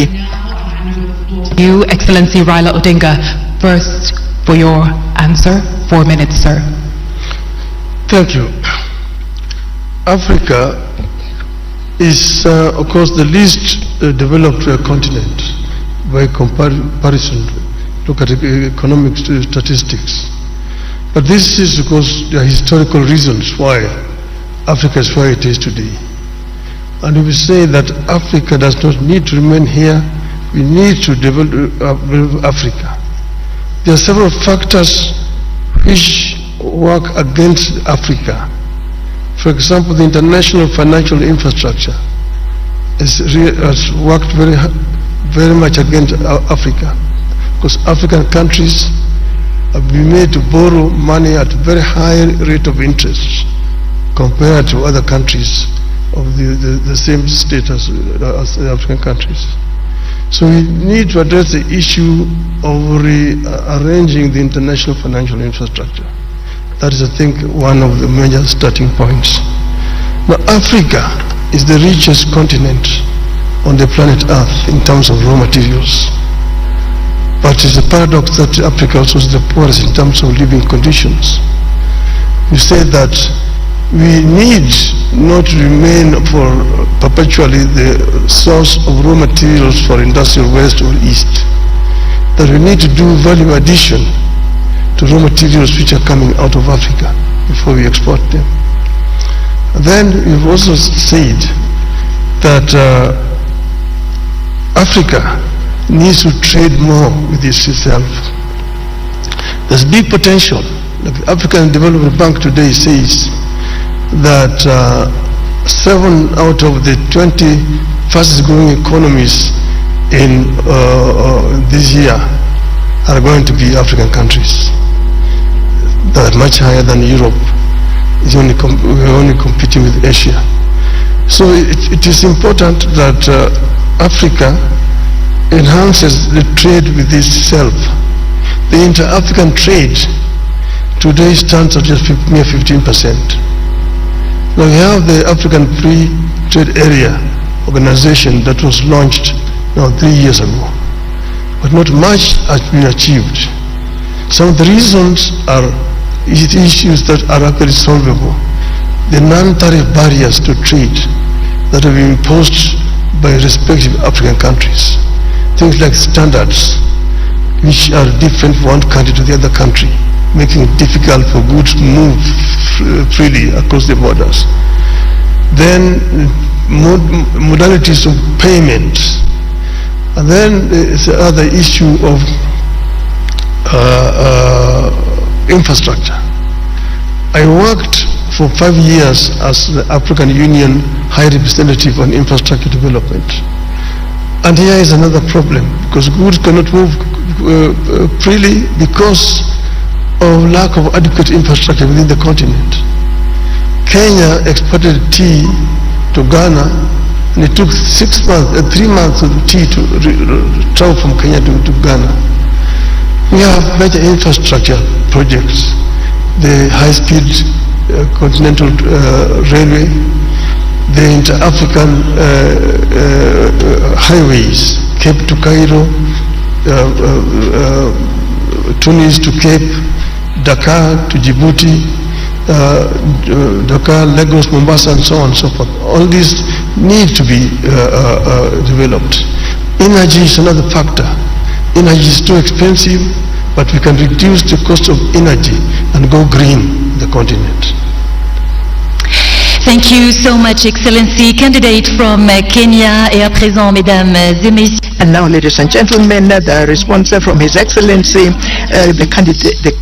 country. You, Excellency Raila Odinga, first for your answer. 4 minutes, sir. Thank you. Africa is, of course, the least developed continent by comparison. Look at economic statistics. But this is because there are historical reasons why Africa is where it is today. And we say that Africa does not need to remain here. We need to develop Africa. There are several factors which work against Africa. For example, the international financial infrastructure has worked very much against Africa, because African countries have been made to borrow money at a very high rate of interest compared to other countries of the same status as the African countries. So we need to address the issue of rearranging the international financial infrastructure. That is, I think, one of the major starting points. Now, Africa is the richest continent on the planet Earth in terms of raw materials. But it's a paradox that Africa also is the poorest in terms of living conditions. We say that we need not remain for perpetually the source of raw materials for industrial west or east. That we need to do value addition to raw materials which are coming out of Africa before we export them. And then we've also said that Africa needs to trade more with itself. There's big potential. Like the African Development Bank today says that 7 out of the 20 fastest growing economies in this year are going to be African countries. That are much higher than Europe. We're only competing with Asia. So it is important that Africa enhances the trade with itself. The inter-African trade today stands at just mere 15%. Now we have the African Free Trade Area organization that was launched now 3 years ago, but not much has been achieved. Some of the reasons are issues that are actually solvable. The non-tariff barriers to trade that have been imposed by respective African countries. Things like standards which are different from one country to the other country, making it difficult for goods to move freely across the borders. Then modalities of payment. And then there's the other issue of infrastructure. I worked for 5 years as the African Union High Representative on Infrastructure Development. And here is another problem, because goods cannot move freely because of lack of adequate infrastructure within the continent. Kenya exported tea to Ghana, and it took 3 months of tea to travel from Kenya to Ghana. We have major infrastructure projects, the high-speed continental railway, the inter-African highways, Cape to Cairo, Tunis to Cape, Dakar to Djibouti, Dakar, Lagos, Mombasa, and so on and so forth. All these need to be developed. Energy is another factor. Energy is too expensive, but we can reduce the cost of energy and go green in the continent. Thank you so much, Excellency. Candidate from Kenya, et à présent, mesdames et messieurs. And now, ladies and gentlemen, the response from His Excellency, the candidate.